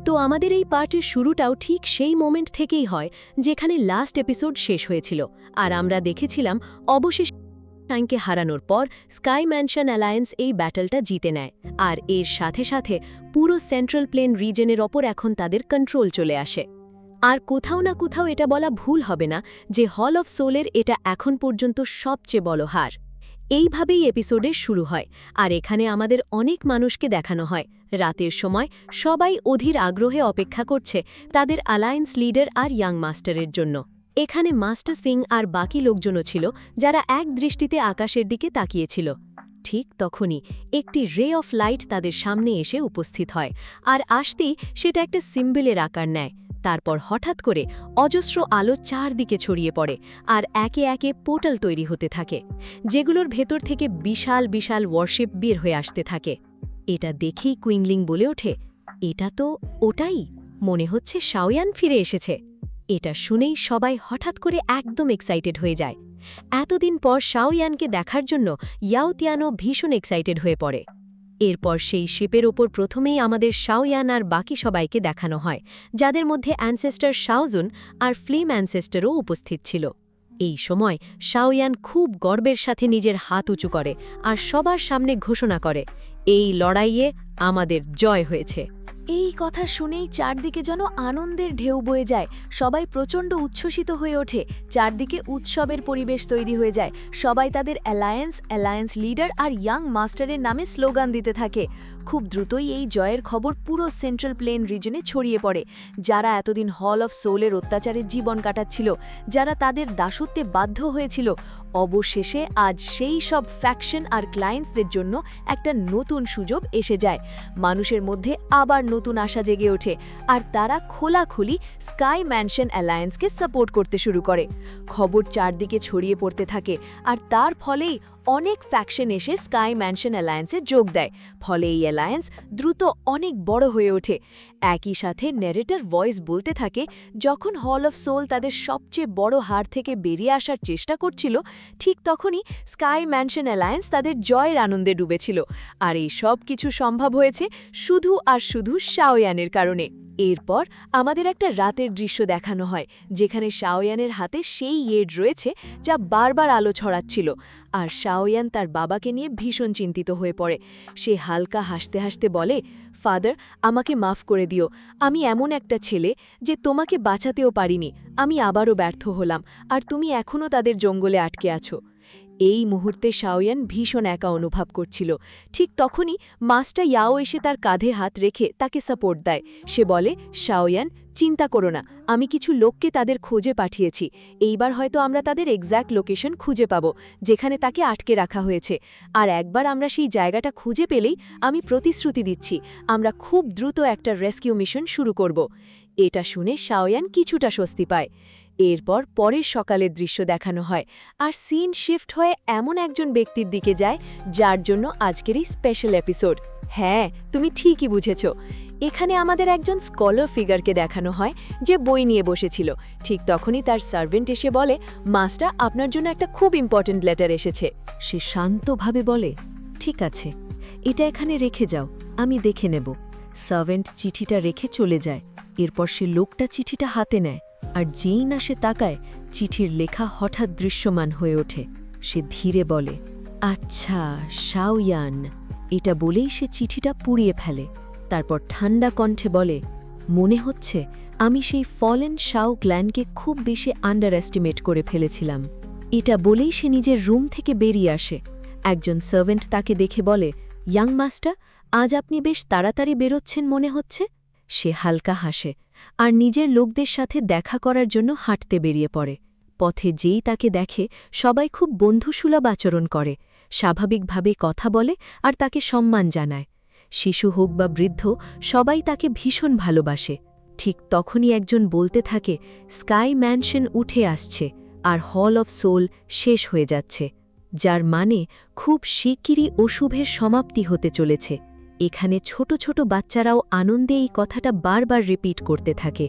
তো আমাদের এই পার্টের শুরুটাও ঠিক সেই মোমেন্ট থেকেই হয় যেখানে লাস্ট এপিসোড শেষ হয়েছিল, আর আমরা দেখেছিলাম অবশেষে টাইমকে হারানোর পর স্কাই ম্যানশন অ্যালায়েন্স এই ব্যাটলটা জিতে নেয়, আর এর সাথে সাথে পুরো সেন্ট্রাল প্লেন রিজনের ওপর এখন তাদের কন্ট্রোল চলে আসে। আর কোথাও না কোথাও এটা বলা ভুল হবে না যে হল অফ সোলের এটা এখন পর্যন্ত সবচেয়ে বড় হার। এইভাবেই এপিসোডের শুরু হয়, আর এখানে আমাদের অনেক মানুষকে দেখানো হয় রাতের সময় সবাই অধীর আগ্রহে অপেক্ষা করছে তাদের অ্যালায়েন্স লিডার আর ইয়াং মাস্টারের জন্য। এখানে মাস্টার সিং আর বাকি লোকজনও ছিল যারা এক দৃষ্টিতে আকাশের দিকে তাকিয়েছিল। ঠিক তখনই একটি রে অফ লাইট তাদের সামনে এসে উপস্থিত হয়, আর আসতেই সেটা একটা সিম্বলের আকার নেয়। তারপর হঠাৎ করে অজস্র আলো চারদিকে ছড়িয়ে পড়ে, আর একে একে পোর্টাল তৈরি হতে থাকে, যেগুলোর ভেতর থেকে বিশাল বিশাল ওয়ারশিপ বের হয়ে আসতে থাকে। এটা দেখেই কুইংলিং বলে ওঠে, এটা তো ওটাই, মনে হচ্ছে শাওয়ান ফিরে এসেছে। এটা শুনেই সবাই হঠাৎ করে একদম এক্সাইটেড হয়ে যায়। এতদিন পর শাওয়ানকে দেখার জন্য ইয়াও তিয়ানো ভীষণ এক্সাইটেড হয়ে পড়ে। এরপর সেই শিপের ওপর প্রথমেই আমাদের শাওয়ান আর বাকি সবাইকে দেখানো হয়, যাদের মধ্যে অ্যানসেস্টার শাওজুন আর ফ্লেম অ্যানসেস্টারও উপস্থিত ছিল। এই সময় শাওয়ান খুব গর্বের সাথে নিজের হাত উঁচু করে আর সবার সামনে ঘোষণা করে, এই লড়াইয়ে আমাদের জয় হয়েছে। এই কথা শুনেই চারদিকে যেন আনন্দের ঢেউ বয়ে যায়, সবাই প্রচণ্ড উচ্ছ্বসিত হয়ে ওঠে, চারদিকে উৎসবের পরিবেশ তৈরি হয়ে যায়। সবাই তাদের অ্যালায়েন্স লিডার আর ইয়াং মাস্টারের নামে স্লোগান দিতে থাকে। খুব দ্রুতই এই জয়ের খবর পুরো সেন্ট্রাল প্লেন রিজনে ছড়িয়ে পড়ে। যারা এতদিন হল অফ সোলের অত্যাচারে জীবন কাটাচ্ছিল, যারা তাদের দাসত্বে বাধ্য হয়েছিল, অবশেষে আজ সেই সব ফ্যাকশন আর ক্লায়েন্টসদের জন্য একটা নতুন সুযোগ এসে যায়। মানুষের মধ্যে আবার নতুন আশা জেগে ওঠে, আর তারা খোলাখুলি স্কাই ম্যানশন অ্যালায়েন্সকে সাপোর্ট করতে শুরু করে। খবর চারদিকে ছড়িয়ে পড়তে থাকে, আর তার ফলেই অনেক ফ্যাকশন এসে স্কাই ম্যানশন অ্যালায়েন্সে যোগ দেয়। ফলে এই অ্যালায়েন্স দ্রুত অনেক বড় হয়ে ওঠে। একই সাথে ন্যারেটর ভয়েস বলতে থাকে, যখন হল অফ সোল তাদের সবচেয়ে বড় হার থেকে বেরিয়ে আসার চেষ্টা করছিল, ঠিক তখনই স্কাই ম্যানশন অ্যালায়েন্স তাদের জয়ের আনন্দে ডুবেছিল। আর এই সব কিছু সম্ভব হয়েছে শুধু আর শুধু শাওয়ানের কারণে। এরপর আমাদের একটা রাতের দৃশ্য দেখানো হয়, যেখানে শাওয়ানের হাতে সেই ইয়েড রয়েছে যা বারবার আলো ছড়াচ্ছিল, আর শাওয়ান তার বাবাকে নিয়ে ভীষণ চিন্তিত হয়ে পড়ে। সে হালকা হাসতে হাসতে বলে, ফাদার, আমাকে মাফ করে দিও, আমি এমন একটা ছেলে যে তোমাকে বাঁচাতেও পারিনি, আমি আবারও ব্যর্থ হলাম, আর তুমি এখনও তাদের জঙ্গলে আটকে আছো। এই মুহূর্তে শাওয়ান ভীষণ একা অনুভব করছিল। ঠিক তখনই মাস্টার ইয়াও এসে তার কাঁধে হাত রেখে তাকে সাপোর্ট দেয়। সে বলে, শাওয়ান, চিন্তা করো না, আমি কিছু লোককে তাদের খোঁজে পাঠিয়েছি। এইবার হয়তো আমরা তাদের এক্স্যাক্ট লোকেশন খুঁজে পাব যেখানে তাকে আটকে রাখা হয়েছে। আর একবার আমরা সেই জায়গাটা খুঁজে পেলেই আমি প্রতিশ্রুতি দিচ্ছি, আমরা খুব দ্রুত একটা রেস্কিউ মিশন শুরু করব। এটা শুনে শাওয়ান কিছুটা স্বস্তি পায়। এরপর পরের সকালের দৃশ্য দেখানো হয়, আর সিন শিফট হয়ে এমন একজন ব্যক্তির দিকে যায় যার জন্য আজকের এই স্পেশাল এপিসোড। হ্যাঁ, তুমি ঠিকই বুঝেছ, এখানে আমাদের একজন স্কলার ফিগারকে দেখানো হয় যে বই নিয়ে বসেছিল। ঠিক তখনই তার সার্ভেন্ট এসে বলে, মাস্টার, আপনার জন্য একটা খুব ইম্পর্ট্যান্ট লেটার এসেছে। সে শান্তভাবে বলে, ঠিক আছে, এটা এখানে রেখে যাও, আমি দেখে নেব। সার্ভেন্ট চিঠিটা রেখে চলে যায়। এরপর সে লোকটা চিঠিটা হাতে নেয়, আর যেই না সে তাকায়, চিঠির লেখা হঠাৎ দৃশ্যমান হয়ে ওঠে। সে ধীরে বলে, আচ্ছা শাওয়ান। এটা বলেই সে চিঠিটা পুড়িয়ে ফেলে। তারপর ঠান্ডা কণ্ঠে বলে, মনে হচ্ছে আমি সেই ফলেন শাও ক্ল্যানকে খুব বেশি আন্ডার এস্টিমেট করে ফেলেছিলাম। এটা বলেই সে নিজের রুম থেকে বেরিয়ে আসে। একজন সার্ভেন্ট তাকে দেখে বলে, ইয়াং মাস্টার, আজ আপনি বেশ তাড়াতাড়ি বেরোচ্ছেন মনে হচ্ছে। সে হালকা হাসে আর নিজের লোকদের সাথে দেখা করার জন্য হাঁটতে বেরিয়ে পড়ে। পথে যেই তাকে দেখে, সবাই খুব বন্ধুসুলভ আচরণ করে, স্বাভাবিকভাবে কথা বলে আর তাকে সম্মান জানায়। শিশু হোক বা বৃদ্ধ, সবাই তাকে ভীষণ ভালোবাসে। ঠিক তখনই একজন বলতে থাকে, স্কাই ম্যানশন উঠে আসছে আর হল অফ সোল শেষ হয়ে যাচ্ছে, যার মানে খুব শিগগিরই অশুভের সমাপ্তি হতে চলেছে। এখানে ছোট ছোট বাচ্চারাও আনন্দে এই কথাটা বারবার রিপিট করতে থাকে,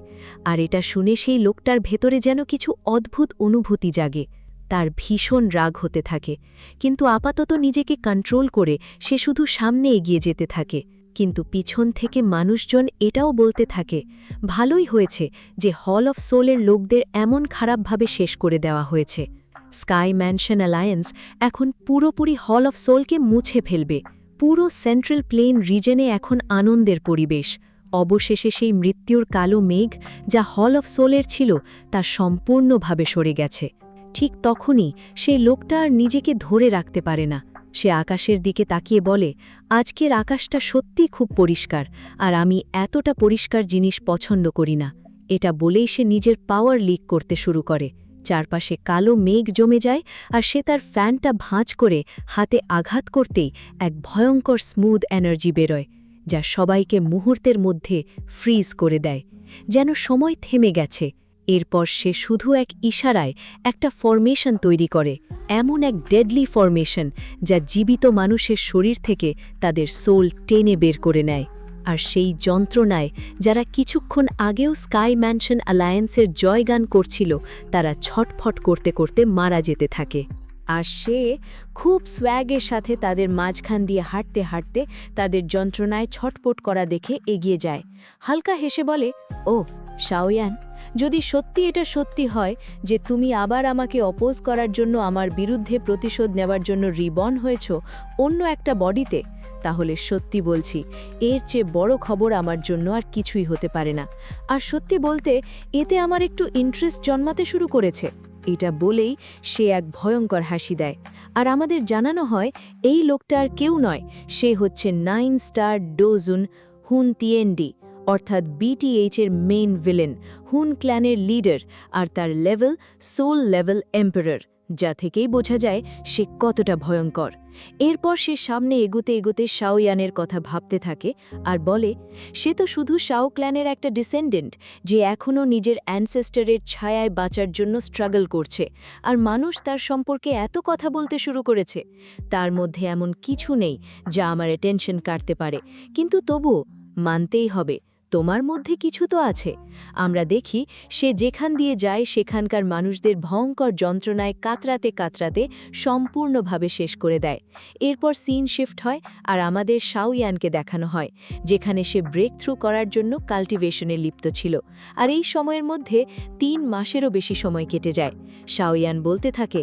আর এটা শুনে সেই লোকটার ভেতরে যেন কিছু অদ্ভুত অনুভূতি জাগে। তার ভীষণ রাগ হতে থাকে, কিন্তু আপাতত নিজেকে কন্ট্রোল করে সে শুধু সামনে এগিয়ে যেতে থাকে। কিন্তু পিছন থেকে মানুষজন এটাও বলতে থাকে ভালোই হয়েছে যে হল অফ সোলের লোকদের এমন খারাপভাবে শেষ করে দেওয়া হয়েছে। স্কাই ম্যানশন অ্যালায়েন্স এখন পুরোপুরি হল অফ সোলকে মুছে ফেলবে। পুরো সেন্ট্রাল প্লেন রিজনে এখন আনন্দের পরিবেশ। অবশেষে সেই মৃত্যুর কালো মেঘ যা হল অফ সোলের ছিল তা সম্পূর্ণভাবে সরে গেছে। ঠিক তখনই সেই লোকটা আর নিজেকে ধরে রাখতে পারে না। সে আকাশের দিকে তাকিয়ে বলে, আজকের আকাশটা সত্যি খুব পরিষ্কার, আর আমি এতটা পরিষ্কার জিনিস পছন্দ করি না। এটা বলেই সে নিজের পাওয়ার লিক করতে শুরু করে। চারপাশে কালো মেঘ জমে যায়, আর সে তার ফ্যানটা ভাঁজ করে হাতে আঘাত করতেই এক ভয়ঙ্কর স্মুথ এনার্জি বেরোয়, যা সবাইকে মুহূর্তের মধ্যে ফ্রিজ করে দেয়, যেন সময় থেমে গেছে। এরপর সে শুধু এক ইশারায় একটা ফরমেশন তৈরি করে, এমন এক ডেডলি ফরমেশন যা জীবিত মানুষের শরীর থেকে তাদের সোল টেনে বের করে নেয়। আর সেই যন্ত্রণায় যারা কিছুক্ষণ আগেও স্কাই ম্যানশন অ্যালায়েন্সের জয়গান করছিল, তারা ছটফট করতে করতে মারা যেতে থাকে। আর সে খুব সোয়াগের সাথে তাদের মাঝখান দিয়ে হাঁটতে হাঁটতে তাদের যন্ত্রণায় ছটপট করা দেখে এগিয়ে যায়। হালকা হেসে বলে, ও শাওয়ান, যদি সত্যি এটা সত্যি হয় যে তুমি আবার আমাকে অপোজ করার জন্য আমার বিরুদ্ধে প্রতিশোধ নেওয়ার জন্য রিবর্ন হয়েছ অন্য একটা বডিতে, তাহলে সত্যি বলছি এর চেয়ে বড় খবর আমার জন্য আর কিছুই হতে পারে না। আর সত্যি বলতে এতে আমার একটু ইন্টারেস্ট জন্মাতে শুরু করেছে। এটা বলেই সে এক ভয়ঙ্কর হাসি দেয়। আর আমাদের জানানো হয় এই লোকটা আর কেউ নয়, সে হচ্ছে 9 স্টার ডোজুন হুন তিয়েন্ডি, অর্থাৎ বিটিএইচের মেইন ভিলেন, হুন ক্ল্যানের লিডার, আর তার লেভেল সোল লেভেল এম্পারার, যা থেকেই বোঝা যায় সে কতটা ভয়ঙ্কর। এরপর সে সামনে এগোতে এগোতে শাওয়ানের কথা ভাবতে থাকে আর বলে, সে তো শুধু শাও ক্ল্যানের একটা ডিসেন্ডেন্ট, যে এখনও নিজের অ্যানসেস্টারের ছায়ায় বাঁচার জন্য স্ট্রাগল করছে, আর মানুষ তার সম্পর্কে এত কথা বলতে শুরু করেছে। তার মধ্যে এমন কিছু নেই যা আমার অ্যাটেনশন কাটতে পারে, কিন্তু তবুও মানতেই হবে তোমার মধ্যে কিছু তো আছে। আমরা দেখি সে যেখান দিয়ে যায় সেখানকার মানুষদের ভয়ঙ্কর যন্ত্রণায় কাতরাতে কাতরাতে সম্পূর্ণভাবে শেষ করে দেয়। এরপর সিন শিফট হয় আর আমাদের শাওয়ানকে দেখানো হয়, যেখানে সে ব্রেক থ্রু করার জন্য কাল্টিভেশনে লিপ্ত ছিল। আর এই সময়ের মধ্যে 3 মাসেরও বেশি সময় কেটে যায়। শাওয়ান বলতে থাকে,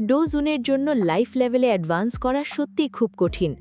ডোজুনের জন্য লাইফ লেভেলে অ্যাডভান্স করা সত্যিই খুব কঠিন।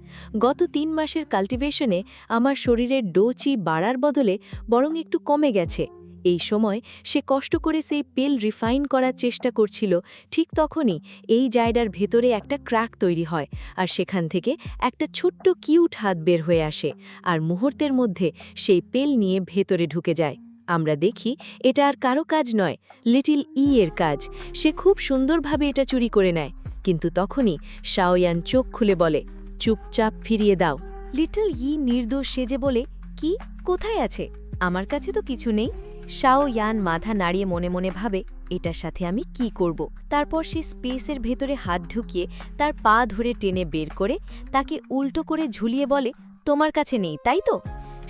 গত 3 মাসের কাল্টিভেশনে আমার শরীরের ডোচি বাড়ার বদলে বরং একটু কমে গেছে। এই সময় সে কষ্ট করে সেই পেল রিফাইন করার চেষ্টা করছিল। ঠিক তখনই এই জায়গার ভেতরে একটা ক্র্যাক তৈরি হয়, আর সেখান থেকে একটা ছোট্ট কিউট হাত বের হয়ে আসে, আর মুহূর্তের মধ্যে সেই পেল নিয়ে ভেতরে ঢুকে যায়। আমরা দেখি এটা আর কারো কাজ নয়, লিটল ই এর কাজ। সে খুব সুন্দরভাবে এটা চুরি করে নেয়, কিন্তু তখনই শাওয়ান চোখ খুলে বলে, চুপচাপ ফিরিয়ে দাও। লিটল ই নির্দোষ সেজে বলে, কি, কোথায় আছে? আমার কাছে তো কিছু নেই। শাওয়ান মাথা নাড়িয়ে মনে মনে ভাবে, এটার সাথে আমি কি করব। তারপর সে স্পেসের ভেতরে হাত ঢুকিয়ে তার পা ধরে টেনে বের করে তাকে উল্টো করে ঝুলিয়ে বলে, তোমার কাছে নেই তাই তো?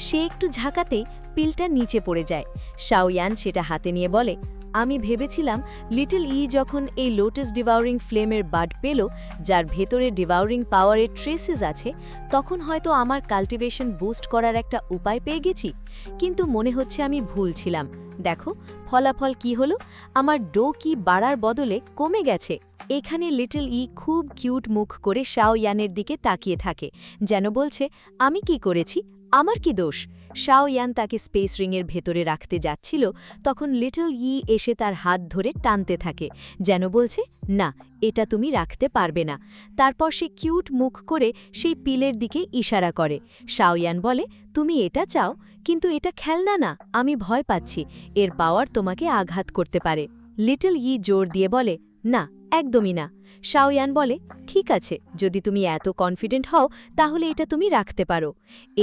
সে একটু ঝাঁকাতেই পিলটা নিচে পড়ে যায়। শাওয়ান সেটা হাতে নিয়ে বলে, আমি ভেবেছিলাম লিটল ই যখন এই লোটাস ডিভাউরিং ফ্লেমের বাড পেল, যার ভেতরে ডিভাউরিং পাওয়ারের ট্রেসেস আছে, তখন হয়তো আমার কাল্টিভেশন বুস্ট করার একটা উপায় পেয়ে গেছি। কিন্তু মনে হচ্ছে আমি ভুল ছিলাম। দেখো ফলাফল কি হলো, আমার ডো কি বাড়ার বদলে কমে গেছে। এখানে লিটল ই খুব কিউট মুখ করে শাওয়ানের দিকে তাকিয়ে থাকে, যেন বলছে, আমি কি করেছি, আমার কি দোষ। শাওয়ান তাকে স্পেস রিংয়ের ভেতরে রাখতে যাচ্ছিল, তখন লিটল ই এসে তার হাত ধরে টানতে থাকে, যেন বলছে, না, এটা তুমি রাখতে পারবে না। তারপর সে কিউট মুখ করে সেই পিলের দিকে ইশারা করে। শাওয়ান বলে, তুমি এটা চাও, কিন্তু এটা খেলনা না, আমি ভয় পাচ্ছি, এর পাওয়ার তোমাকে আঘাত করতে পারে। লিটল ই জোর দিয়ে বলে, না, একদমই না। শাওয়ান বলে, ঠিক আছে, যদি তুমি এত কনফিডেন্ট হও তাহলে এটা তুমি রাখতে পারো।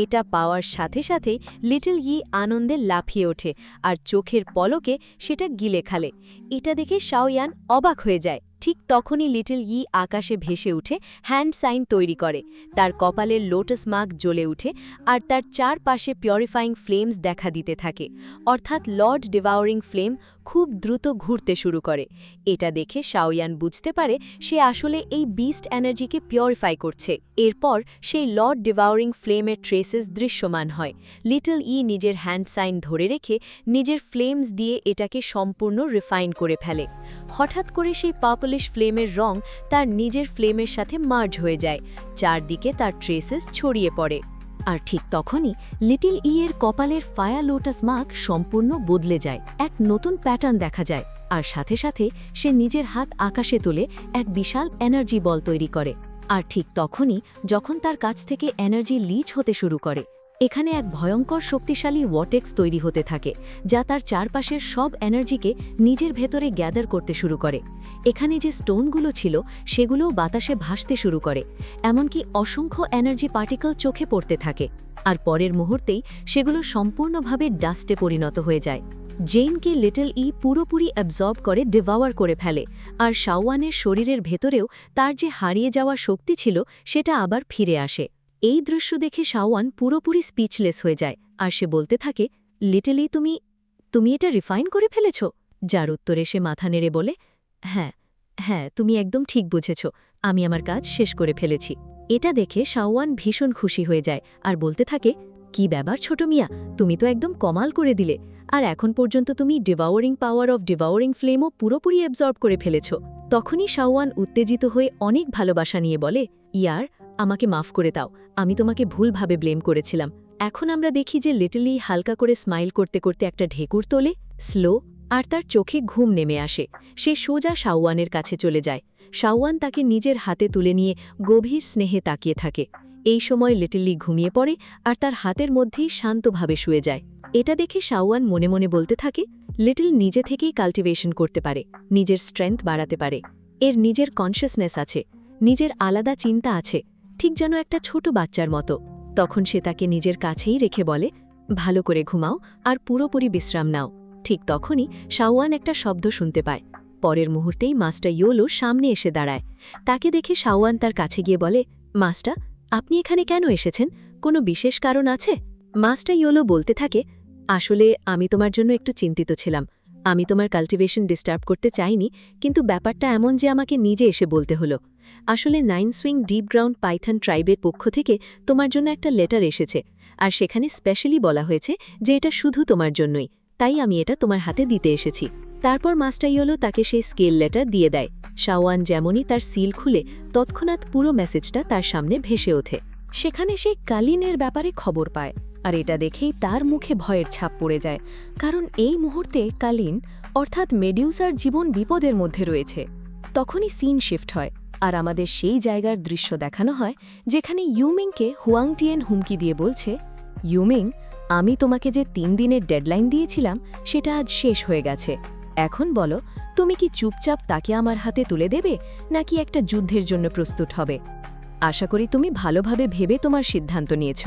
এটা পাওয়ার সাথে সাথেই লিটল ই আনন্দে লাফিয়ে ওঠে আর চোখের পলকে সেটা গিলে খালে। এটা দেখে শাওয়ান অবাক হয়ে যায়। ঠিক তখনই লিটল ই আকাশে ভেসে উঠে হ্যান্ড সাইন তৈরি করে, তার কপালের লোটাস মার্ক জ্বলে উঠে, আর তার চারপাশে পিউরিফাইং ফ্লেমস দেখা দিতে থাকে, অর্থাৎ লর্ড ডিভাউরিং ফ্লেম খুব দ্রুত ঘুরতে শুরু করে। এটা দেখে শাওয়ান বুঝতে পারে সে আসলে এই বিস্ট এনার্জিকে পিউরিফাই করছে। এরপর সেই লর্ড ডিভাউরিং ফ্লেমের ট্রেসেস দৃশ্যমান হয়। লিটল ই নিজের হ্যান্ড সাইন ধরে রেখে নিজের ফ্লেমস দিয়ে এটাকে সম্পূর্ণ রিফাইন করে ফেলে। হঠাৎ করে সেই পার্পলিশ ফ্লেমের রং তার নিজের ফ্লেমের সাথে মার্জ হয়ে যায়। চারদিকে তার ট্রেসেস ছড়িয়ে পড়ে। আর ঠিক তখনই লিটল ই এর কপালের ফায়ার লোটাস মার্ক সম্পূর্ণ বদলে যায়। এক নতুন প্যাটার্ন দেখা যায়, আর সাথে সাথে সে নিজের হাত আকাশে তুলে এক বিশাল এনার্জি বল তৈরি করে। আর ঠিক তখনই যখন তার কাছ থেকে এনার্জি লিচ হতে শুরু করে, এখানে এক ভয়ঙ্কর শক্তিশালী ওয়াটেক্স তৈরি হতে থাকে, যা তার চারপাশের সব এনার্জিকে নিজের ভেতরে গ্যাদার করতে শুরু করে। এখানে যে স্টোনগুলো ছিল সেগুলোও বাতাসে ভাসতে শুরু করে, এমনকি অসংখ্য এনার্জি পার্টিকেল চোখে পড়তে থাকে। আর পরের মুহূর্তেই সেগুলো সম্পূর্ণভাবে ডাস্টে পরিণত হয়ে যায়। জেইনকে লিটল ই পুরোপুরি অ্যাবজর্ব করে ডিভাওয়ার করে ফেলে, আর শাওয়ানের শরীরের ভেতরেও তার যে হারিয়ে যাওয়া শক্তি ছিল সেটা আবার ফিরে আসে। এই দৃশ্য দেখে শাওয়ান পুরোপুরি স্পিচলেস হয়ে যায়, আর সে বলতে থাকে, লিটল ই তুমি এটা রিফাইন করে ফেলেছ? যার উত্তরে সে মাথা নেড়ে বলে, হ্যাঁ, তুমি একদম ঠিক বুঝেছ, আমি আমার কাজ শেষ করে ফেলেছি। এটা দেখে শাওয়ান ভীষণ খুশি হয়ে যায় আর বলতে থাকে, কি ব্যাপার ছোট মিয়া, তুমি তো একদম কমাল করে দিলে, আর এখন পর্যন্ত তুমি ডিভাওয়ারিং পাওয়ার অফ ডিভাওয়ারিং ফ্লেমও পুরোপুরি অ্যাবজর্ব করে ফেলেছ। তখনই শাওয়ান উত্তেজিত হয়ে অনেক ভালোবাসা নিয়ে বলে, ইয়ার, আমাকে মাফ করে দাও, আমি তোমাকে ভুলভাবে ব্লেম করেছিলাম। এখন আমরা দেখি যে লিটল ই হালকা করে স্মাইল করতে করতে একটা ঢেকুর তোলে, স্লো, আর তার চোখে ঘুম নেমে আসে। সে সোজা শাওয়ানের কাছে চলে যায়। শাওয়ান তাকে নিজের হাতে তুলে নিয়ে গভীর স্নেহে তাকিয়ে থাকে। এই সময় লিটল ই ঘুমিয়ে পড়ে আর তার হাতের মধ্যেই শান্তভাবে শুয়ে যায়। এটা দেখে শাওয়ান মনে মনে বলতে থাকে, লিটল নিজে থেকেই কাল্টিভেশন করতে পারে, নিজের স্ট্রেংথ বাড়াতে পারে, এর নিজের কনশাসনেস আছে, নিজের আলাদা চিন্তা আছে, ঠিক যেন একটা ছোট বাচ্চার মতো। তখন সে তাকে নিজের কাছেই রেখে বলে, ভালো করে ঘুমাও আর পুরোপুরি বিশ্রাম নাও। ঠিক তখনই শাওয়ান একটা শব্দ শুনতে পায়। পরের মুহূর্তেই মাস্টার ইয়োলো সামনে এসে দাঁড়ায়। তাকে দেখে শাওয়ান তার কাছে গিয়ে বলে, মাস্টার, আপনি এখানে কেন এসেছেন? কোনো বিশেষ কারণ আছে? মাস্টার ইয়োলো বলতে থাকে, আসলে আমি তোমার জন্য একটু চিন্তিত ছিলাম। আমি তোমার কাল্টিভেশন ডিস্টার্ব করতে চাইনি, কিন্তু ব্যাপারটা এমন যে আমাকে নিজে এসে বলতে হলো। আসলে 9 সুইং ডিপ গ্রাউন্ড পাইথন ট্রাইবের পক্ষ থেকে তোমার জন্য একটা লেটার এসেছে, আর সেখানে স্পেশালি বলা হয়েছে যে এটা শুধু তোমার জন্যই, তাই আমি এটা তোমার হাতে দিতে এসেছি। তারপর মাস্টার ইয়োলো তাকে সেই স্কেল লেটার দিয়ে দেয়। শাওয়ান যেমনই তার সিল খুলে, তৎক্ষণাৎ পুরো মেসেজটা তার সামনে ভেসে ওঠে। সেখানে সে কালিনের ব্যাপারে খবর পায়, আর এটা দেখেই তার মুখে ভয়ের ছাপ পড়ে যায়, কারণ এই মুহূর্তে কালিন অর্থাৎ মেডিউসার জীবন বিপদের মধ্যে রয়েছে। তখনই সিন শিফট হয়, আর আমাদের সেই জায়গার দৃশ্য দেখানো হয় যেখানে ইউমিংকে হুয়াংটিয়েন হুমকি দিয়ে বলছে, ইউমিং, আমি তোমাকে যে 3 দিনের ডেডলাইন দিয়েছিলাম সেটা আজ শেষ হয়ে গেছে। এখন বলো, তুমি কি চুপচাপ তাকে আমার হাতে তুলে দেবে, নাকি একটা যুদ্ধের জন্য প্রস্তুত হবে? আশা করি তুমি ভালোভাবে ভেবে তোমার সিদ্ধান্ত নিয়েছ।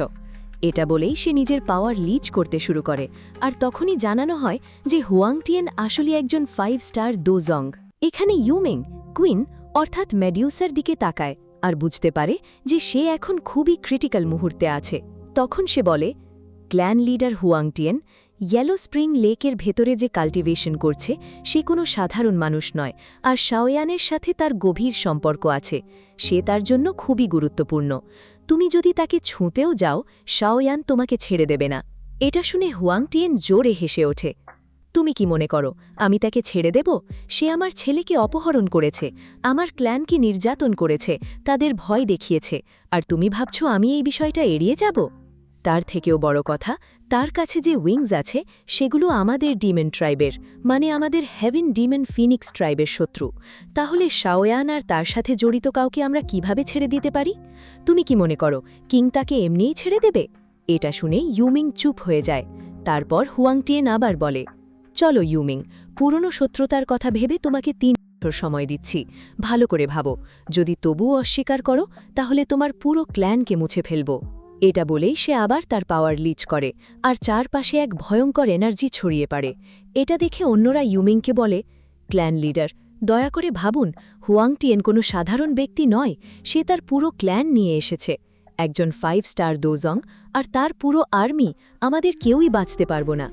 এটা বলেই সে নিজের পাওয়ার লিচ করতে শুরু করে, আর তখনই জানানো হয় যে হুয়াংটিয়েন আসলে একজন 5 স্টার দোজং। এখানে ইউমিং কুইন অর্থাৎ মেডিউসার দিকে তাকায় আর বুঝতে পারে যে সে এখন খুবই ক্রিটিক্যাল মুহূর্তে আছে। তখন সে বলে, ক্ল্যান লিডার হুয়াংটিয়েন, ইয়েলো স্প্রিং লেকের ভেতরে যে কাল্টিভেশন করছে সে কোনো সাধারণ মানুষ নয়, আর শাওয়ানের সাথে তার গভীর সম্পর্ক আছে। সে তার জন্য খুবই গুরুত্বপূর্ণ। তুমি যদি তাকে ছুঁতেও যাও, শাওয়ান তোমাকে ছেড়ে দেবে না। এটা শুনে হুয়াংটিয়েন জোরে হেসে ওঠে। তুমি কি মনে করো আমি তাকে ছেড়ে দেব? সে আমার ছেলেকে অপহরণ করেছে, আমার ক্ল্যানকে নির্যাতন করেছে, তাদের ভয় দেখিয়েছে, আর তুমি ভাবছো আমি এই বিষয়টা এড়িয়ে যাব? তার থেকেও বড় কথা, তার কাছে যে উইংস আছে সেগুলো আমাদের ডিমন ট্রাইবের, মানে আমাদের হেভেন ডিমন ফিনিক্স ট্রাইবের শত্রু। তাহলে শাওয়ান আর তার সাথে জড়িত কাউকে আমরা কিভাবে ছেড়ে দিতে পারি? তুমি কি মনে করো কিং তাকে এমনিই ছেড়ে দেবে? এটা শুনে ইউমিং চুপ হয়ে যায়। তারপর হুয়াংটিয়েন আবার বলে, চলো ইউমিং, পুরনো শত্রুতার কথা ভেবে তোমাকে 3 বছর সময় দিচ্ছি। ভালো করে ভাবো, যদি তবুও অস্বীকার করো তাহলে তোমার পুরো ক্ল্যানকে মুছে ফেলব। এটা বলেই সে আবার তার পাওয়ার লিচ করে, আর চারপাশে এক ভয়ঙ্কর এনার্জি ছড়িয়ে পড়ে। এটা দেখে অন্যরা ইউমিংকে বলে, ক্ল্যান লিডার, দয়া করে ভাবুন, হুয়াংটিয়েন কোনো সাধারণ ব্যক্তি নয়, সে তার পুরো ক্ল্যান নিয়ে এসেছে, একজন 5 স্টার দোজং, আর তার পুরো আর্মি, আমাদের কেউই বাঁচতে পারব না।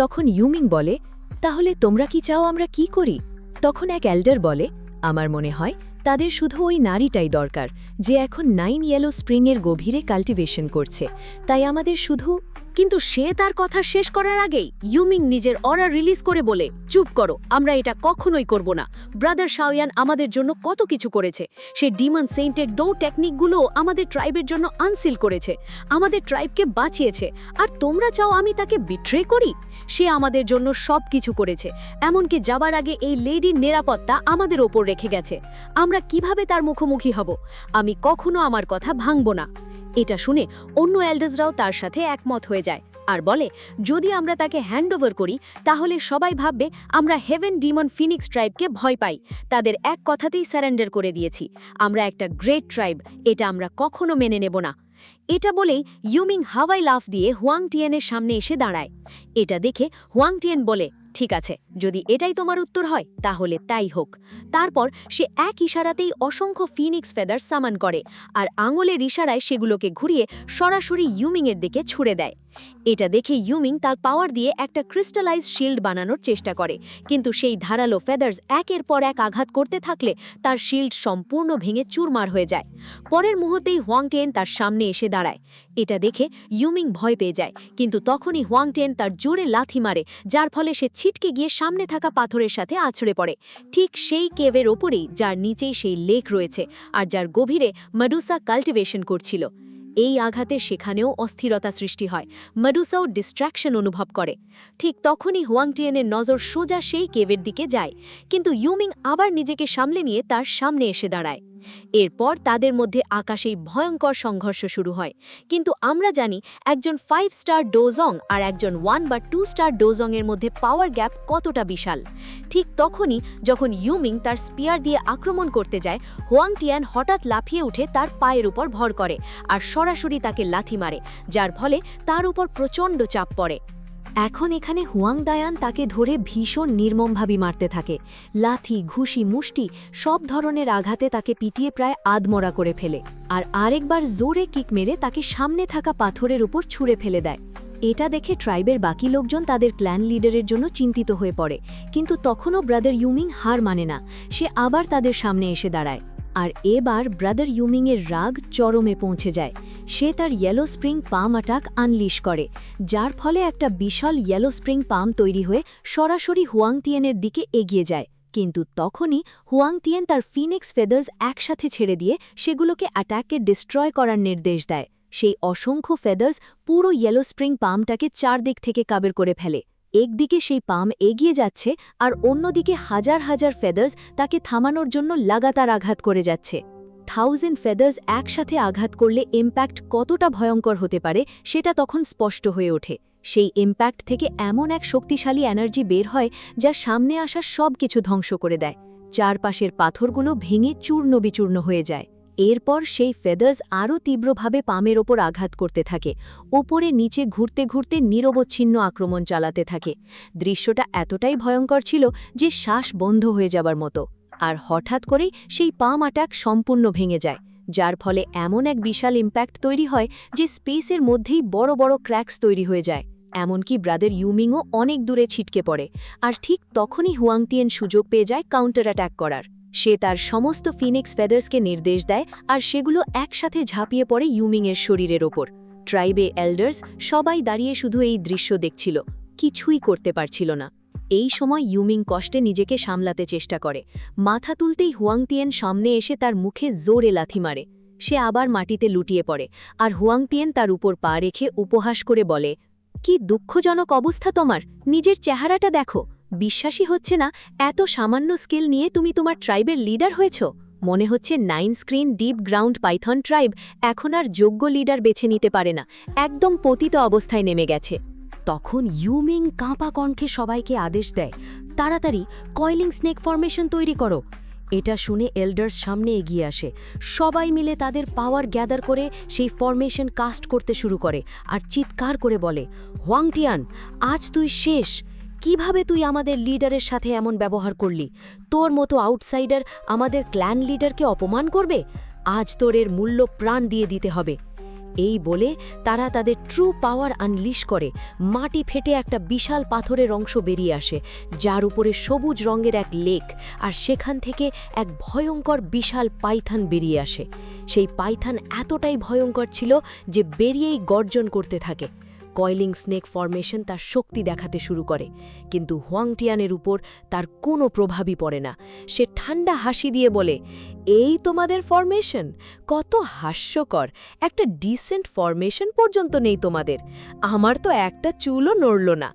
তখন ইউমিং বলে, তাহলে তোমরা কি চাও আমরা কি করি? তখন এক এল্ডার বলে, আমার মনে হয় তাদের শুধু ওই নারীটাই দরকার, যে এখন 9 ইয়েলো স্প্রিংয়ের গভীরে কাল্টিভেশন করছে। তাই আমাদের শুধু। কিন্তু সে তার কথা শেষ করার আগেই ইউমিং নিজের অর্ডার রিলিজ করে বলে, চুপ করো, আমরা এটা কখনোই করব না। ব্রাদার শাওয়ান আমাদের জন্য কত কিছু করেছে। সে ডিমন সেন্টের ডো টেকনিকগুলো আমাদের ট্রাইবের জন্য আনসিল করেছে, আমাদের ট্রাইবকে বাঁচিয়েছে। আর তোমরা চাও আমি তাকে বিট্রে করি? সে আমাদের জন্য সব কিছু করেছে, এমনকি যাবার আগে এই লেডির নিরাপত্তা আমাদের ওপর রেখে গেছে। আমরা কিভাবে তার মুখোমুখি হব? আমি কখনো আমার কথা ভাঙব না। এটা শুনে অন্য এল্ডার্সরাও তার সাথে একমত হয়ে যায় আর বলে, যদি আমরা তাকে হ্যান্ডওভার করি তাহলে সবাই ভাববে আমরা হেভেন ডিমন ফিনিক্স ট্রাইবকে ভয় পাই। তাদের এক কথাতেই স্যারেন্ডার করে দিয়েছি। আমরা একটা গ্রেট ট্রাইব, এটা আমরা কখনো মেনে নেব না। এটা বলেই ইউমিং হাওয়াই লাফ দিয়ে হুয়াং টিয়েনের সামনে এসে দাঁড়ায়। এটা দেখে হুয়াং টিয়েন বলে, ঠিক আছে, যদি এটাই তোমার উত্তর হয় তাহলে তাই হোক। তারপর সে এক ইশারাতেই অসংখ্য ফিনিক্স ফেদার সামান করে আর আঙুলের ইশারায় সেগুলোকে ঘুরিয়ে সরাসরি ইউমিংয়ের দিকে ছুড়ে দেয়। এটা দেখে ইউমিং তার পাওয়ার দিয়ে একটা ক্রিস্টালাইজ শিল্ড বানানোর চেষ্টা করে, কিন্তু সেই ধারালো ফেদার্স একের পর এক আঘাত করতে থাকলে তার শিল্ড সম্পূর্ণ ভেঙে চুরমার হয়ে যায়। পরের মুহূর্তেই হুয়াং টিয়েন তার সামনে এসে দাঁড়ায়। এটা দেখে ইউমিং ভয় পেয়ে যায়, কিন্তু তখনই হুয়াং টিয়েন তার জোরে লাথি মারে, যার ফলে সে ছিটকে গিয়ে সামনে থাকা পাথরের সাথে আছড়ে পড়ে, ঠিক সেই কেভের ওপরেই যার নিচেই সেই লেক রয়েছে আর যার গভীরে মেডুসা কাল্টিভেশন করছিল। এই আঘাতে সেখানেও অস্থিরতা সৃষ্টি হয়। মেডুসাও ডিস্ট্র্যাকশন অনুভব করে। ঠিক তখনই হুয়াং টিয়েনের নজর সোজা সেই কেভের দিকে যায়, কিন্তু ইউমিং আবার নিজেকে সামলে নিয়ে তার সামনে এসে দাঁড়ায়। এরপর তাদের মধ্যে আকাশেই ভয়ঙ্কর সংঘর্ষ শুরু হয়। কিন্তু আমরা জানি একজন 5 স্টার ডোজং আর একজন 1 বা 2 স্টার ডোজং এর মধ্যে পাওয়ার গ্যাপ কতটা বিশাল। ঠিক তখনই যখন ইউমিং তার স্পিয়ার দিয়ে আক্রমণ করতে যায়, হুয়াং টিয়ান হঠাৎ লাফিয়ে উঠে তার পায়ের উপর ভর করে আর সরাসরি তাকে লাথি মারে, যার ফলে তার উপর প্রচণ্ড চাপ পড়ে। এখন এখানে হুয়াং দায়ান তাকে ধরে ভীষণ নির্মমভাবে মারতে থাকে। লাথি, ঘুষি, মুষ্টি সব ধরনের আঘাতে তাকে পিটিয়ে প্রায় আধমরা করে ফেলে আর আরেকবার জোরে কিক মেরে তাকে সামনে থাকা পাথরের উপর ছুঁড়ে ফেলে দেয়। এটা দেখে ট্রাইবের বাকি লোকজন তাদের ক্ল্যান লিডারের জন্য চিন্তিত হয়ে পড়ে, কিন্তু তখনও ব্রাদার ইউমিং হার মানে না। সে আবার তাদের সামনে এসে দাঁড়ায় আর এবার ব্রাদার ইউমিংয়ের রাগ চরমে পৌঁছে যায়। সে তার ইয়েলো স্প্রিং পাম অ্যাটাক আনলিশ করে, যার ফলে একটা বিশাল ইয়েলো স্প্রিং পাম তৈরি হয়ে সরাসরি হুয়াং টিয়েনের দিকে এগিয়ে যায়। কিন্তু তখনই হুয়াং টিয়েন তার ফিনিক্স ফেদার্স একসাথে ছেড়ে দিয়ে সেগুলোকে অ্যাটাককে ডিস্ট্রয় করার নির্দেশ দেয়। সেই অসংখ্য ফেদার্স পুরো ইয়েলো স্প্রিং পামটাকে চারদিক থেকে কাবের করে ফেলে। একদিকে সেই পাম এগিয়ে যাচ্ছে আর অন্যদিকে হাজার হাজার ফেদার্স তাকে থামানোর জন্য লাগাতার আঘাত করে যাচ্ছে। 1000 ফেদার্স একসাথে আঘাত করলে ইম্প্যাক্ট কতটা ভয়ঙ্কর হতে পারে সেটা তখন স্পষ্ট হয়ে ওঠে। সেই ইম্প্যাক্ট থেকে এমন এক শক্তিশালী এনার্জি বের হয় যা সামনে আসা সব কিছু ধ্বংস করে দেয়। চারপাশের পাথরগুলো ভেঙে চূর্ণ বিচূর্ণ হয়ে যায়। এরপর সেই ফেদার্স আরও তীব্রভাবে পামের ওপর আঘাত করতে থাকে, ওপরে নিচে ঘুরতে ঘুরতে নিরবচ্ছিন্ন আক্রমণ চালাতে থাকে। দৃশ্যটা এতটাই ভয়ঙ্কর ছিল যে শ্বাস বন্ধ হয়ে যাবার মতো। আর হঠাৎ করেই সেই পাম অ্যাটাক সম্পূর্ণ ভেঙে যায়, যার ফলে এমন এক বিশাল ইম্প্যাক্ট তৈরি হয় যে স্পেসের মধ্যেই বড় বড় ক্র্যাকস তৈরি হয়ে যায়। এমনকি ব্রাদার ইউমিংও অনেক দূরে ছিটকে পড়ে। আর ঠিক তখনই হুয়াং টিয়েন সুযোগ পেয়ে যায় কাউন্টার অ্যাটাক করার। সে তার সমস্ত ফিনিক্স ফেদার্সকে নির্দেশ দেয় আর সেগুলো একসাথে ঝাঁপিয়ে পড়ে ইউমিংয়ের শরীরের ওপর। ট্রাইবে এল্ডার্স সবাই দাঁড়িয়ে শুধু এই দৃশ্য দেখছিল, কিছুই করতে পারছিল না। এই সময় ইউমিং কষ্টে নিজেকে সামলাতে চেষ্টা করে। মাথা তুলতেই হুয়াং টিয়েন সামনে এসে তার মুখে জোরে লাথি মারে। সে আবার মাটিতে লুটিয়ে পড়ে আর হুয়াং টিয়েন তার উপর পা রেখে উপহাস করে বলে, কি দুঃখজনক অবস্থা তোমার, নিজের চেহারাটা দেখো। বিশ্বাসই হচ্ছে না এত সামান্য স্কিল নিয়ে তুমি তোমার ট্রাইবের লিডার হয়েছ। মনে হচ্ছে 9 screen deep ground Python tribe এখন আর যোগ্য লিডার বেছে নিতে পারে না, একদম পতিত অবস্থায় নেমে গেছে। তখন ইউমিং কাঁপা কণ্ঠে সবাইকে আদেশ দেয়, তাড়াতাড়ি কয়েলিং স্নেক ফরমেশন তৈরি করো। এটা শুনে এল্ডার্স সামনে এগিয়ে আসে। সবাই মিলে তাদের পাওয়ার গ্যাদার করে সেই ফরমেশন কাস্ট করতে শুরু করে আর চিৎকার করে বলে, হুয়াং টিয়ান, আজ তুই শেষ। কিভাবে তুই আমাদের লিডারের সাথে এমন ব্যবহার করলি? তোর মতো আউটসাইডার আমাদের ক্ল্যান লিডারকে অপমান করবে? আজ তোর এর মূল্য প্রাণ দিয়ে দিতে হবে। এই বলে তারা তাদের ট্রু পাওয়ার আনলিশ করে। মাটি ফেটে একটা বিশাল পাথরের অংশ বেরিয়ে আসে, যার উপরে সবুজ রঙের এক লেক, আর সেখান থেকে এক ভয়ঙ্কর বিশাল পাইথন বেরিয়ে আসে। সেই পাইথন এতটাই ভয়ঙ্কর ছিল যে বেরিয়েই গর্জন করতে থাকে। কয়েলিং স্নেক ফরমেশন তার শক্তি দেখাতে শুরু করে, কিন্তু হুয়াংটিয়ানের উপর তার কোনো প্রভাবই পড়ে না। সে ঠান্ডা হাসি দিয়ে বলে, এই তোমাদের ফরমেশন? কত হাস্যকর! একটা ডিসেন্ট ফরমেশন পর্যন্ত নেই তোমাদের। আমার তো একটা চুলও নড়ল না।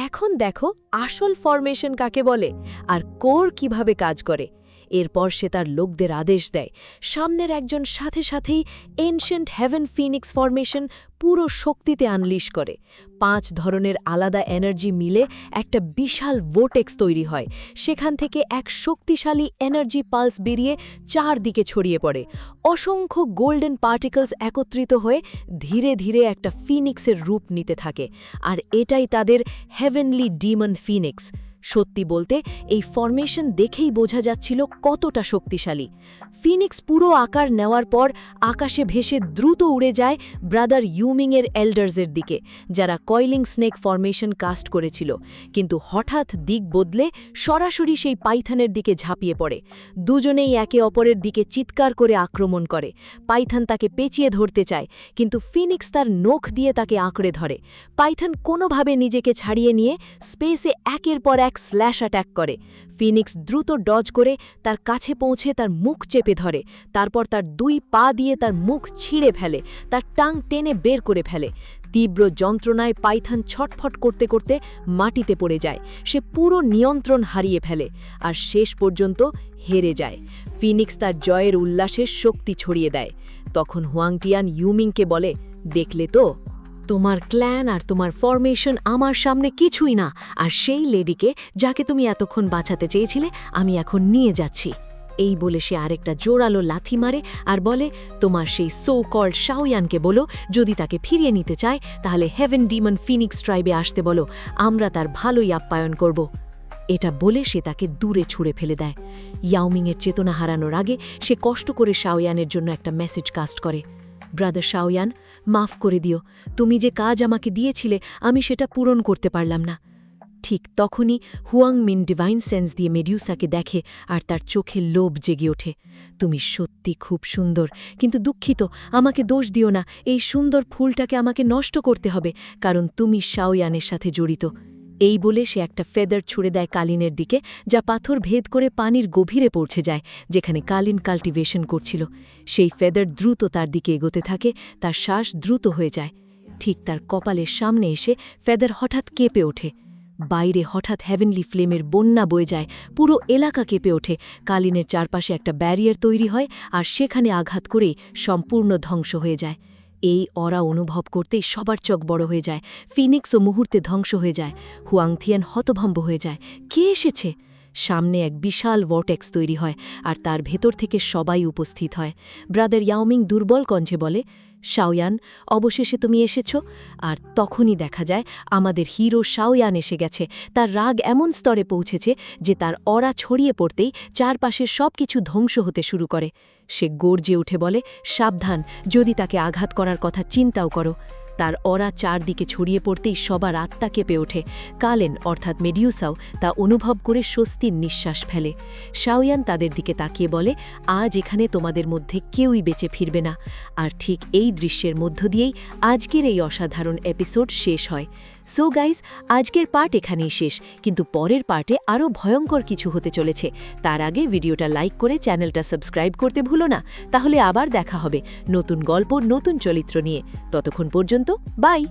এখন দেখো আসল ফরমেশন কাকে বলে, আর কোর কিভাবে কাজ করে। এরপর সে তার লোকদের আদেশ দেয়, সামনের একজন সাথে সাথেই এনশিয়েন্ট হেভেন ফিনিক্স ফরমেশন পুরো শক্তিতে আনলিশ করে। 5 ধরনের আলাদা এনার্জি মিলে একটা বিশাল ভোর্টেক্স তৈরি হয়। সেখান থেকে এক শক্তিশালী এনার্জি পালস বেরিয়ে চারদিকে ছড়িয়ে পড়ে। অসংখ্য গোল্ডেন পার্টিকলস একত্রিত হয়ে ধীরে ধীরে একটা ফিনিক্সের রূপ নিতে থাকে, আর এটাই তাদের হেভেনলি ডিমন ফিনিক্স। সত্যি বলতে এই ফরমেশন দেখেই বোঝা যাচ্ছিল কতটা শক্তিশালী। ফিনিক্স পুরো আকার নেওয়ার পর আকাশে ভেসে দ্রুত উড়ে যায় ব্রাদার ইউমিংয়ের এল্ডার্সের দিকে, যারা কয়েলিং স্নেক ফরমেশন কাস্ট করেছিল। কিন্তু হঠাৎ দিক বদলে সরাসরি সেই পাইথনের দিকে ঝাঁপিয়ে পড়ে। দুজনেই একে অপরের দিকে চিৎকার করে আক্রমণ করে। পাইথন তাকে পেঁচিয়ে ধরতে চায়, কিন্তু ফিনিক্স তার নখ দিয়ে তাকে আঁকড়ে ধরে। পাইথন কোনোভাবে নিজেকে ছাড়িয়ে নিয়ে স্পেসে একের পর এক স্ল্যাশ অ্যাট্যাক করে। ফিনিক্স দ্রুত ডজ করে তার কাছে পৌঁছে তার মুখ চেপে ধরে, তারপর তার 2 পা দিয়ে তার মুখ ছিঁড়ে ফেলে, তার টাং টেনে বের করে ফেলে। তীব্র যন্ত্রণায় পাইথন ছটফট করতে করতে মাটিতে পড়ে যায়। সে পুরো নিয়ন্ত্রণ হারিয়ে ফেলে, আর শেষ পর্যন্ত হেরে যায়। ফিনিক্স তার জয়ের উল্লাসে শক্তি ছড়িয়ে দেয়। তখন হুয়াংটিয়ান ইউমিংকে বলে, দেখলে তো, তোমার ক্ল্যান আর তোমার ফরমেশন আমার সামনে কিছুই না, আর সেই লেডিকে যাকে তুমি এতক্ষণ বাঁচাতে চেয়েছিলে আমি এখন নিয়ে যাচ্ছি। এই বলে সে আরেকটা জোরালো লাথি মারে আর বলে, তোমার সেই সো কল্ড শাওয়ানকে বলো, যদি তাকে ফিরিয়ে নিতে চায় তাহলে হেভেন ডিমন ফিনিক্স ট্রাইবে আসতে বলো, আমরা তার ভালোই আপ্যায়ন করব। এটা বলে সে তাকে দূরে ছুঁড়ে ফেলে দেয়। ইয়াওমিংয়ের চেতনা হারানোর আগে সে কষ্ট করে শাওয়ানের জন্য একটা মেসেজ কাস্ট করে, ব্রাদার শাওয়ান, মাফ করে দিও, তুমি যে কাজ আমাকে দিয়েছিলে আমি সেটা পূরণ করতে পারলাম না। ঠিক তখনই হুয়াং মিন ডিভাইন সেন্স দিয়ে মেডিউসাকে দেখে, আর তার চোখে লোভ জেগে ওঠে। তুমি সত্যি খুব সুন্দর, কিন্তু দুঃখিত, আমাকে দোষ দিও না। এই সুন্দর ফুলটাকে আমাকে নষ্ট করতে হবে, কারণ তুমি শাওয়ানের সাথে জড়িত। এই বলে সে একটা ফেদার ছুড়ে দেয় কালিনের দিকে, যা পাথর ভেদ করে পানির গভীরে পৌঁছে যায়, যেখানে কালিন কাল্টিভেশন করছিল। সেই ফেদার দ্রুত তার দিকে এগোতে থাকে, তার শ্বাস দ্রুত হয়ে যায়। ঠিক তার কপালের সামনে এসে ফেদার হঠাৎ কেঁপে ওঠে। বাইরে হঠাৎ হেভেনলি ফ্লেমের বন্যা বয়ে যায়, পুরো এলাকা কেঁপে ওঠে। কালিনের চারপাশে একটা ব্যারিয়ার তৈরি হয়, আর সেখানে আঘাত করেই সম্পূর্ণ ধ্বংস হয়ে যায়। এই অরা অনুভব করতেই সবার চোখ বড় হয়ে যায়। ফিনিক্সও মুহূর্তে ধ্বংস হয়ে যায়। হুয়াংথিয়ান হতভম্ব হয়ে যায়, কে এসেছে? সামনে এক বিশাল ভর্টেক্স তৈরি হয়, আর তার ভেতর থেকে সবাই উপস্থিত হয়। ব্রাদার ইয়াওমিং দুর্বল কণ্ঠে বলে, শাওয়ান, অবশেষে তুমি এসেছ। আর তখনই দেখা যায় আমাদের হিরো শাওয়ান এসে গেছে। তার রাগ এমন স্তরে পৌঁছেছে যে তার অরা ছড়িয়ে পড়তেই চারপাশের সব কিছু ধ্বংস হতে শুরু করে। সে গর্জে উঠে বলে, সাবধান, যদি তাকে আঘাত করার কথা চিন্তাও করো। তার অরা চারদিকে ছড়িয়ে পড়তেই সবার আত্মা কেঁপে ওঠে। কালেন অর্থাৎ মেডিউসাও তা অনুভব করে স্বস্তির নিঃশ্বাস ফেলে। শাওয়ান তাদের দিকে তাকিয়ে বলে, আজ এখানে তোমাদের মধ্যে কেউই বেঁচে ফিরবে না। আর ঠিক এই দৃশ্যের মধ্য দিয়েই আজকের এই অসাধারণ এপিসোড শেষ হয়। সো গাইজ, আজকের পার্ট এখানেই শেষ, কিন্তু পরের পার্টে আরও ভয়ঙ্কর কিছু হতে চলেছে। তার আগে ভিডিওটা লাইক করে চ্যানেলটা সাবস্ক্রাইব করতে ভুলো না। তাহলে আবার দেখা হবে নতুন গল্প, নতুন চরিত্র নিয়ে। ততক্ষণ পর্যন্ত বাই।